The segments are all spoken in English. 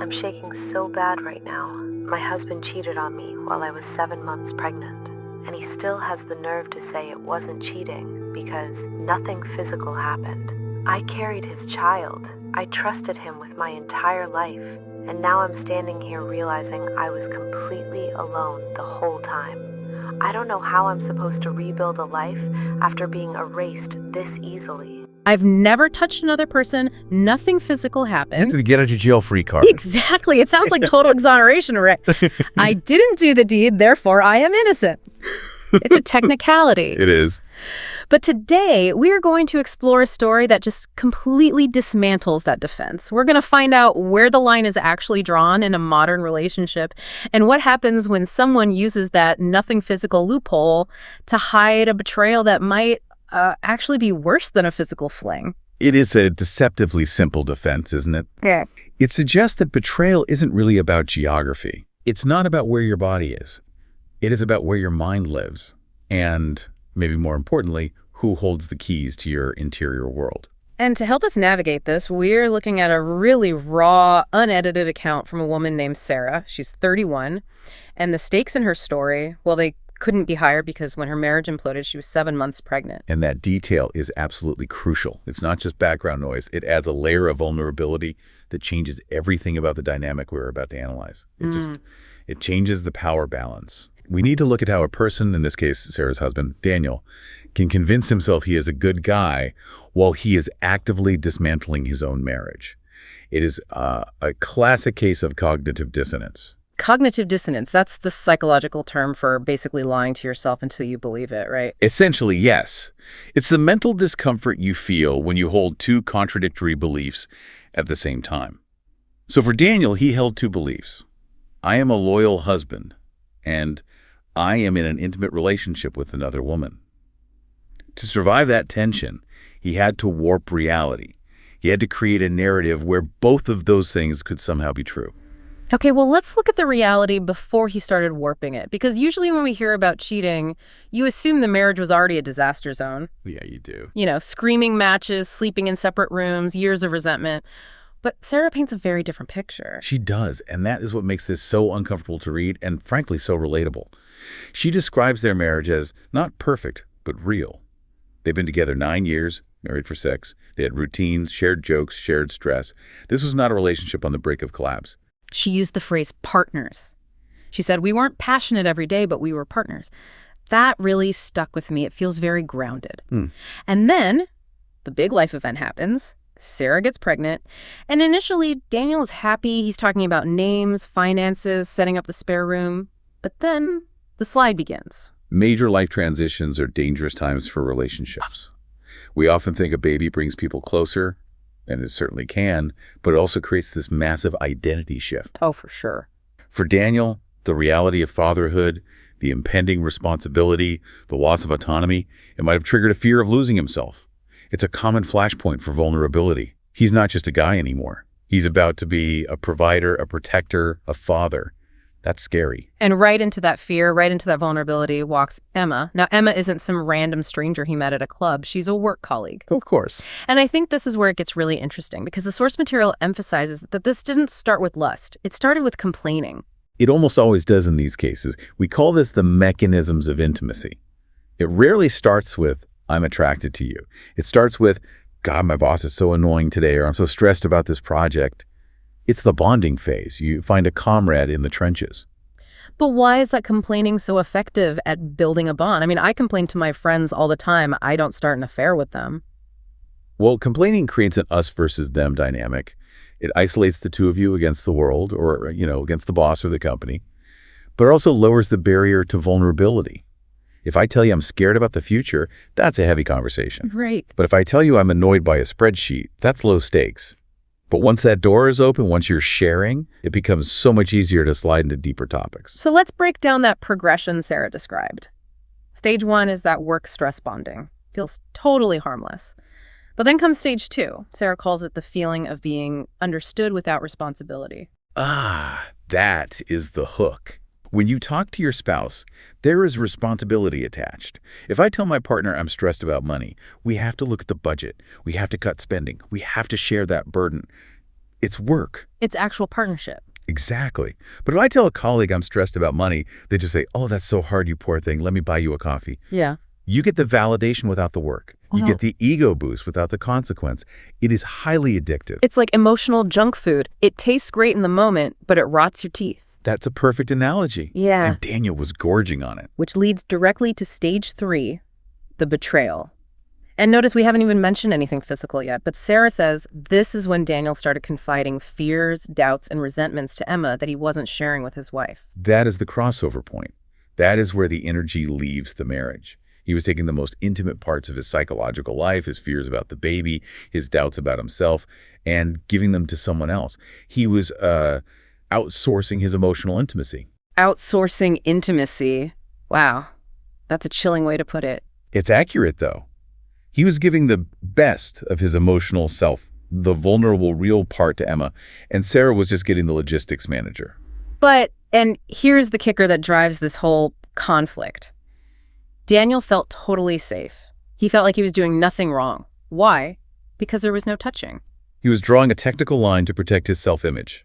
I'm shaking so bad right now. My husband cheated on me while I was 7 months pregnant, and he still has the nerve to say it wasn't cheating because nothing physical happened. I carried his child. I trusted him with my entire life, and now I'm standing here realizing I was completely alone the whole time. I don't know how I'm supposed to rebuild a life after being erased this easily. I've never touched another person. Nothing physical happened. It's the get out of jail free card. Exactly. It sounds like total exoneration, right? I didn't do the deed, therefore I am innocent. It's a technicality. It is. But today, we are going to explore a story that just completely dismantles that defense. We're going to find out where the line is actually drawn in a modern relationship and what happens when someone uses that nothing physical loophole to hide a betrayal that might actually be worse than a physical fling. It is a deceptively simple defense, isn't it? Yeah. It suggests that betrayal isn't really about geography. It's not about where your body is. It is about where your mind lives. And, maybe more importantly, who holds the keys to your interior world. And to help us navigate this, we're looking at a really raw, unedited account from a woman named Sarah. She's 31. And the stakes in her story, well, they couldn't be higher because when her marriage imploded, she was 7 months pregnant. And that detail is absolutely crucial. It's not just background noise. It adds a layer of vulnerability that changes everything about the dynamic we're about to analyze. It changes the power balance. We need to look at how a person, in this case, Sarah's husband, Daniel, can convince himself he is a good guy while he is actively dismantling his own marriage. It is a classic case of cognitive dissonance. Cognitive dissonance, that's the psychological term for basically lying to yourself until you believe it, right? Essentially, yes. It's the mental discomfort you feel when you hold two contradictory beliefs at the same time. So for Daniel, he held two beliefs. I am a loyal husband, and I am in an intimate relationship with another woman. To survive that tension, he had to warp reality. He had to create a narrative where both of those things could somehow be true. Okay, well, let's look at the reality before he started warping it. Because usually when we hear about cheating, you assume the marriage was already a disaster zone. Yeah, you do. You know, screaming matches, sleeping in separate rooms, years of resentment. But Sarah paints a very different picture. She does, and that is what makes this so uncomfortable to read and, frankly, so relatable. She describes their marriage as not perfect, but real. They've been together 9 years, married for 6. They had routines, shared jokes, shared stress. This was not a relationship on the brink of collapse. She used the phrase partners. She said, we weren't passionate every day, but we were partners. That really stuck with me. It feels very grounded. And then the big life event happens. Sarah gets pregnant. And initially, Daniel is happy. He's talking about names, finances, setting up the spare room. But then the slide begins. Major life transitions are dangerous times for relationships. We often think a baby brings people closer, and it certainly can, but it also creates this massive identity shift. Oh, for sure. For Daniel, the reality of fatherhood, the impending responsibility, the loss of autonomy, it might have triggered a fear of losing himself. It's a common flashpoint for vulnerability. He's not just a guy anymore. He's about to be a provider, a protector, a father. That's scary. And right into that fear, right into that vulnerability walks Emma. Now, Emma isn't some random stranger he met at a club. She's a work colleague. Of course. And I think this is where it gets really interesting because the source material emphasizes that this didn't start with lust. It started with complaining. It almost always does in these cases. We call this the mechanisms of intimacy. It rarely starts with, I'm attracted to you. It starts with, God, my boss is so annoying today, or I'm so stressed about this project. It's the bonding phase. You find a comrade in the trenches. But why is that complaining so effective at building a bond? I mean, I complain to my friends all the time. I don't start an affair with them. Well, complaining creates an us versus them dynamic. It isolates the two of you against the world or, against the boss or the company. But it also lowers the barrier to vulnerability. If I tell you I'm scared about the future, that's a heavy conversation. Right. But if I tell you I'm annoyed by a spreadsheet, that's low stakes. But once that door is open, once you're sharing, it becomes so much easier to slide into deeper topics. So let's break down that progression Sarah described. Stage 1 is that work stress bonding. Feels totally harmless. But then comes stage 2. Sarah calls it the feeling of being understood without responsibility. Ah, that is the hook. When you talk to your spouse, there is responsibility attached. If I tell my partner I'm stressed about money, we have to look at the budget. We have to cut spending. We have to share that burden. It's work. It's actual partnership. Exactly. But if I tell a colleague I'm stressed about money, they just say, oh, that's so hard, you poor thing. Let me buy you a coffee. Yeah. You get the validation without the work. You get the ego boost without the consequence. It is highly addictive. It's like emotional junk food. It tastes great in the moment, but it rots your teeth. That's a perfect analogy. Yeah. And Daniel was gorging on it. Which leads directly to stage 3, the betrayal. And notice we haven't even mentioned anything physical yet, but Sarah says this is when Daniel started confiding fears, doubts, and resentments to Emma that he wasn't sharing with his wife. That is the crossover point. That is where the energy leaves the marriage. He was taking the most intimate parts of his psychological life, his fears about the baby, his doubts about himself, and giving them to someone else. He was outsourcing his emotional intimacy. Outsourcing intimacy. Wow. That's a chilling way to put it. It's accurate, though. He was giving the best of his emotional self, the vulnerable, real part to Emma, and Sarah was just getting the logistics manager. And here's the kicker that drives this whole conflict. Daniel felt totally safe. He felt like he was doing nothing wrong. Why? Because there was no touching. He was drawing a technical line to protect his self-image.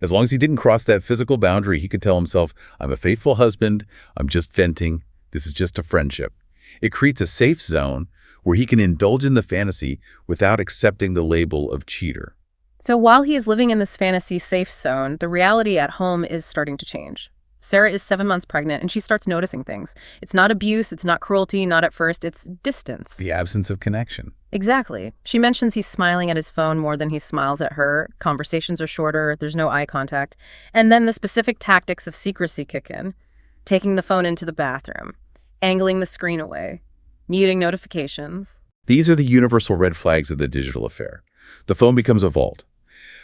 As long as he didn't cross that physical boundary, he could tell himself, I'm a faithful husband, I'm just venting, this is just a friendship. It creates a safe zone where he can indulge in the fantasy without accepting the label of cheater. So while he is living in this fantasy safe zone, the reality at home is starting to change. Sarah is 7 months pregnant, and she starts noticing things. It's not abuse, it's not cruelty, not at first, it's distance. The absence of connection. Exactly. She mentions he's smiling at his phone more than he smiles at her. Conversations are shorter, there's no eye contact. And then the specific tactics of secrecy kick in. Taking the phone into the bathroom, angling the screen away, muting notifications. These are the universal red flags of the digital affair. The phone becomes a vault.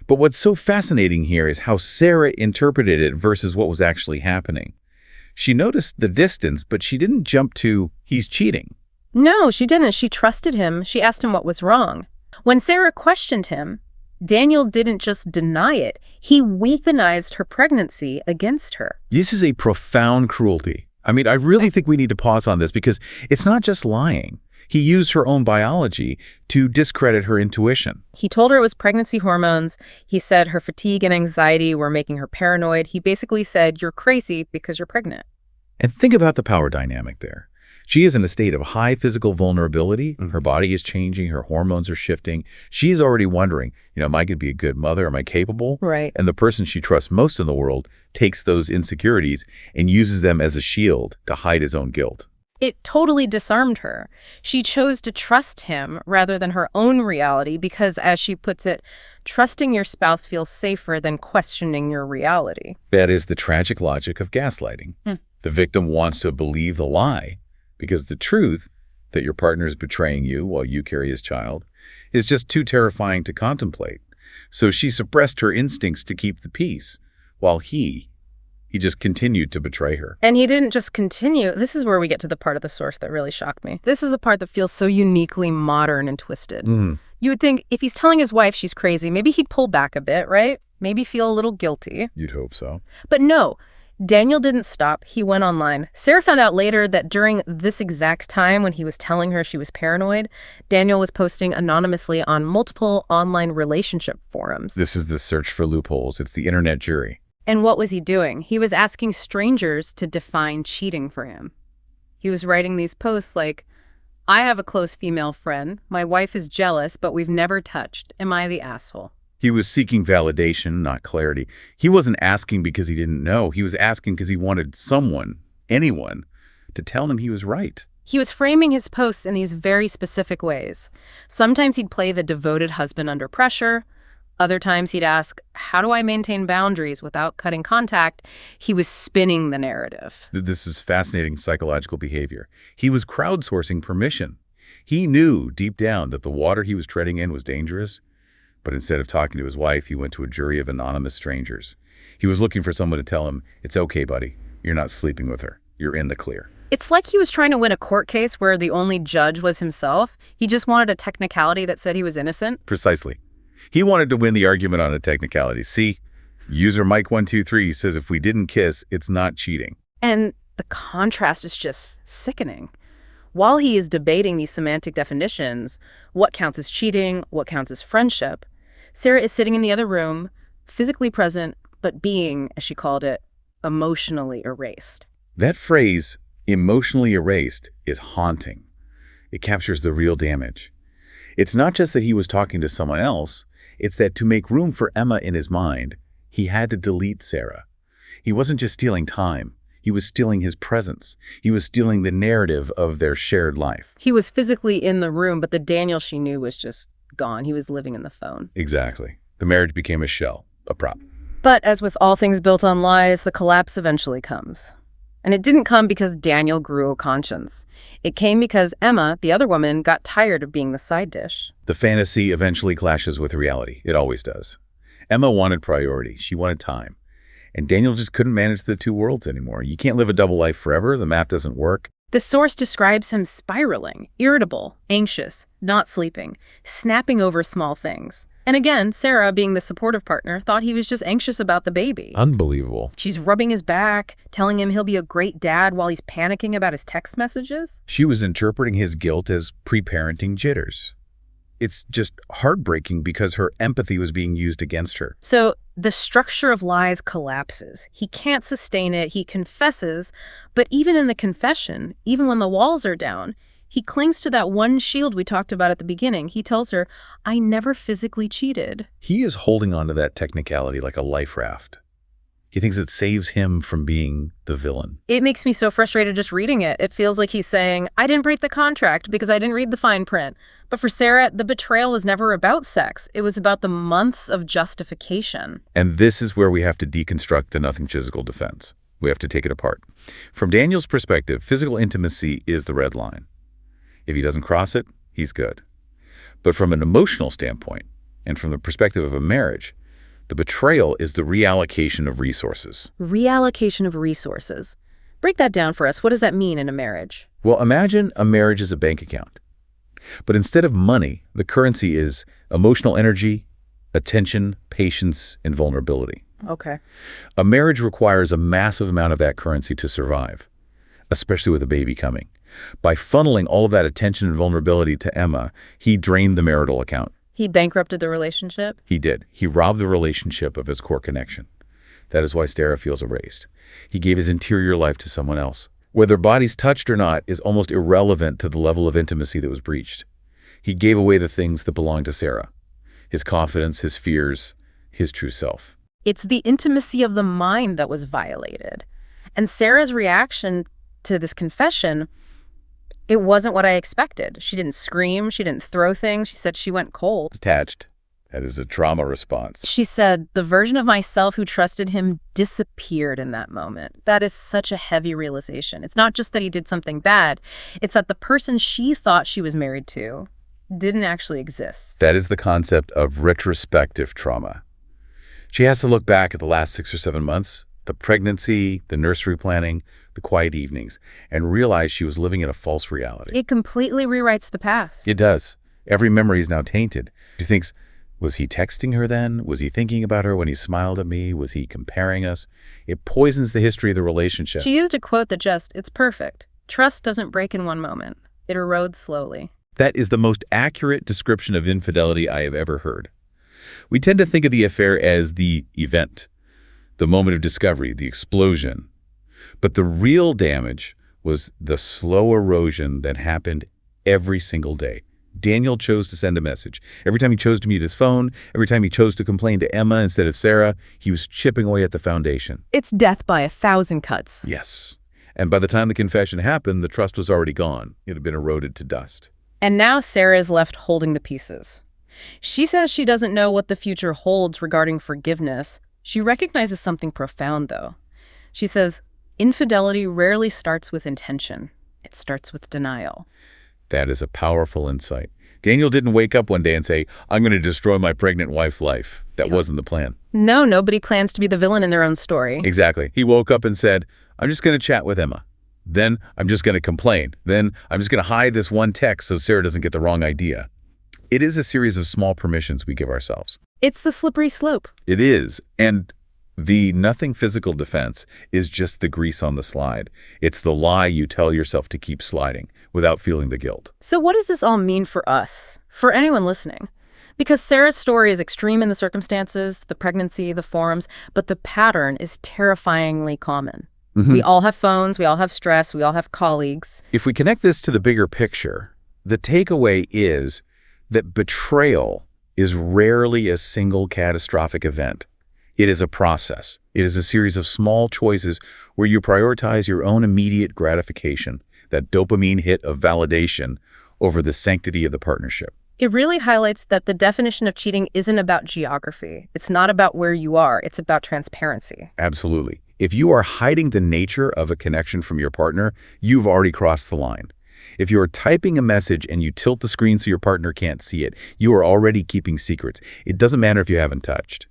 But what's so fascinating here is how Sarah interpreted it versus what was actually happening. She noticed the distance, but she didn't jump to, he's cheating. No, she didn't. She trusted him. She asked him what was wrong. When Sarah questioned him, Daniel didn't just deny it. He weaponized her pregnancy against her. This is a profound cruelty. I mean, I really think we need to pause on this because it's not just lying. He used her own biology to discredit her intuition. He told her it was pregnancy hormones. He said her fatigue and anxiety were making her paranoid. He basically said, you're crazy because you're pregnant. And think about the power dynamic there. She is in a state of high physical vulnerability. Her body is changing. Her hormones are shifting. She is already wondering, am I going to be a good mother? Am I capable? Right. And the person she trusts most in the world takes those insecurities and uses them as a shield to hide his own guilt. It totally disarmed her. She chose to trust him rather than her own reality because, as she puts it, trusting your spouse feels safer than questioning your reality. That is the tragic logic of gaslighting. The victim wants to believe the lie because the truth that your partner is betraying you while you carry his child is just too terrifying to contemplate. So she suppressed her instincts to keep the peace while he just continued to betray her. And he didn't just continue. This is where we get to the part of the source that really shocked me. This is the part that feels so uniquely modern and twisted. You would think if he's telling his wife she's crazy, maybe he'd pull back a bit, right? Maybe feel a little guilty. You'd hope so. But no, Daniel didn't stop. He went online. Sarah found out later that during this exact time when he was telling her she was paranoid, Daniel was posting anonymously on multiple online relationship forums. This is the search for loopholes. It's the internet jury. And what was he doing? He was asking strangers to define cheating for him. He was writing these posts like, I have a close female friend. My wife is jealous, but we've never touched. Am I the asshole? He was seeking validation, not clarity. He wasn't asking because he didn't know. He was asking because he wanted someone, anyone, to tell him he was right. He was framing his posts in these very specific ways. Sometimes he'd play the devoted husband under pressure. Other times he'd ask, how do I maintain boundaries without cutting contact? He was spinning the narrative. This is fascinating psychological behavior. He was crowdsourcing permission. He knew deep down that the water he was treading in was dangerous, but instead of talking to his wife, he went to a jury of anonymous strangers. He was looking for someone to tell him, it's okay, buddy. You're not sleeping with her. You're in the clear. It's like he was trying to win a court case where the only judge was himself. He just wanted a technicality that said he was innocent. Precisely. He wanted to win the argument on a technicality. See, user Mike123 says if we didn't kiss, it's not cheating. And the contrast is just sickening. While he is debating these semantic definitions, what counts as cheating, what counts as friendship, Sarah is sitting in the other room, physically present, but being, as she called it, emotionally erased. That phrase, emotionally erased, is haunting. It captures the real damage. It's not just that he was talking to someone else, it's that to make room for Emma in his mind, he had to delete Sarah. He wasn't just stealing time. He was stealing his presence. He was stealing the narrative of their shared life. He was physically in the room, but the Daniel she knew was just gone. He was living in the phone. Exactly. The marriage became a shell, a prop. But as with all things built on lies, the collapse eventually comes. And it didn't come because Daniel grew a conscience. It came because Emma, the other woman, got tired of being the side dish. The fantasy eventually clashes with reality. It always does. Emma wanted priority. She wanted time. And Daniel just couldn't manage the two worlds anymore. You can't live a double life forever. The math doesn't work. The source describes him spiraling, irritable, anxious, not sleeping, snapping over small things. And again, Sarah, being the supportive partner, thought he was just anxious about the baby. Unbelievable. She's rubbing his back, telling him he'll be a great dad while he's panicking about his text messages. She was interpreting his guilt as pre-parenting jitters. It's just heartbreaking because her empathy was being used against her. So the structure of lies collapses. He can't sustain it. He confesses. But even in the confession, even when the walls are down, he clings to that one shield we talked about at the beginning. He tells her, I never physically cheated. He is holding on to that technicality like a life raft. He thinks it saves him from being the villain. It makes me so frustrated just reading it. It feels like he's saying, I didn't break the contract because I didn't read the fine print. But for Sarah, the betrayal was never about sex. It was about the months of justification. And this is where we have to deconstruct the nothing physical defense. We have to take it apart. From Daniel's perspective, physical intimacy is the red line. If he doesn't cross it, he's good. But from an emotional standpoint, and from the perspective of a marriage, the betrayal is the reallocation of resources. Reallocation of resources. Break that down for us. What does that mean in a marriage? Well, imagine a marriage is a bank account. But instead of money, the currency is emotional energy, attention, patience, and vulnerability. Okay. A marriage requires a massive amount of that currency to survive, especially with a baby coming. By funneling all of that attention and vulnerability to Emma, he drained the marital account. He bankrupted the relationship? He did. He robbed the relationship of its core connection. That is why Sarah feels erased. He gave his interior life to someone else. Whether bodies touched or not is almost irrelevant to the level of intimacy that was breached. He gave away the things that belonged to Sarah. His confidence, his fears, his true self. It's the intimacy of the mind that was violated. And Sarah's reaction to this confession, it wasn't what I expected. She didn't scream. She didn't throw things. She said she went cold. Detached. That is a trauma response. She said, the version of myself who trusted him disappeared in that moment. That is such a heavy realization. It's not just that he did something bad. It's that the person she thought she was married to didn't actually exist. That is the concept of retrospective trauma. She has to look back at the last 6 or 7 months, the pregnancy, the nursery planning, the quiet evenings, and realize she was living in a false reality. It completely rewrites the past. It does. Every memory is now tainted. She thinks, was he texting her then? Was he thinking about her when he smiled at me? Was he comparing us? It poisons the history of the relationship. She used a quote that just, it's perfect. Trust doesn't break in one moment. It erodes slowly. That is the most accurate description of infidelity I have ever heard. We tend to think of the affair as the event, the moment of discovery, the explosion. But the real damage was the slow erosion that happened every single day. Daniel chose to send a message. Every time he chose to mute his phone, every time he chose to complain to Emma instead of Sarah, he was chipping away at the foundation. It's death by 1,000 cuts. Yes. And by the time the confession happened, the trust was already gone. It had been eroded to dust. And now Sarah is left holding the pieces. She says she doesn't know what the future holds regarding forgiveness. She recognizes something profound, though. She says, infidelity rarely starts with intention. It starts with denial. That is a powerful insight. Daniel didn't wake up one day and say, I'm going to destroy my pregnant wife's life. That wasn't the plan. No, nobody plans to be the villain in their own story. Exactly. He woke up and said, I'm just going to chat with Emma. Then I'm just going to complain. Then I'm just going to hide this one text so Sarah doesn't get the wrong idea. It is a series of small permissions we give ourselves. It's the slippery slope. It is. And the nothing physical defense is just the grease on the slide. It's the lie you tell yourself to keep sliding without feeling the guilt. So what does this all mean for us? For anyone listening? Because Sarah's story is extreme in the circumstances, the pregnancy, the forums, but the pattern is terrifyingly common. We all have phones, we all have stress, we all have colleagues. If we connect this to the bigger picture, the takeaway is that betrayal is rarely a single catastrophic event. It is a process. It is a series of small choices where you prioritize your own immediate gratification, that dopamine hit of validation, over the sanctity of the partnership. It really highlights that the definition of cheating isn't about geography. It's not about where you are. It's about transparency. Absolutely. If you are hiding the nature of a connection from your partner, you've already crossed the line. If you are typing a message and you tilt the screen so your partner can't see it, you are already keeping secrets. It doesn't matter if you haven't touched.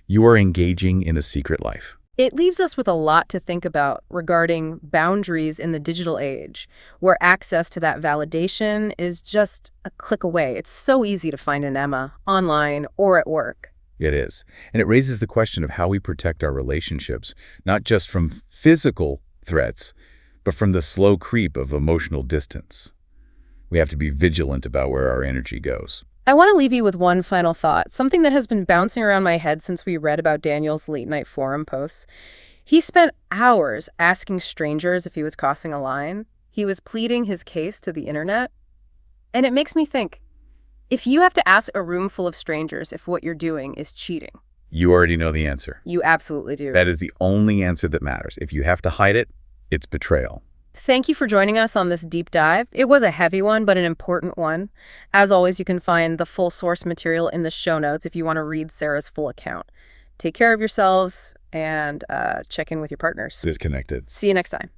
You are engaging in a secret life. It leaves us with a lot to think about regarding boundaries in the digital age, where access to that validation is just a click away. It's so easy to find an Emma online or at work. It is. And it raises the question of how we protect our relationships, not just from physical threats, but from the slow creep of emotional distance. We have to be vigilant about where our energy goes. I want to leave you with one final thought, something that has been bouncing around my head since we read about Daniel's late-night forum posts. He spent hours asking strangers if he was crossing a line. He was pleading his case to the internet. And it makes me think, if you have to ask a room full of strangers if what you're doing is cheating. You already know the answer. You absolutely do. That is the only answer that matters. If you have to hide it, it's betrayal. Thank you for joining us on this deep dive. It was a heavy one, but an important one. As always, you can find the full source material in the show notes if you want to read Sarah's full account. Take care of yourselves and check in with your partners. Disconnected. See you next time.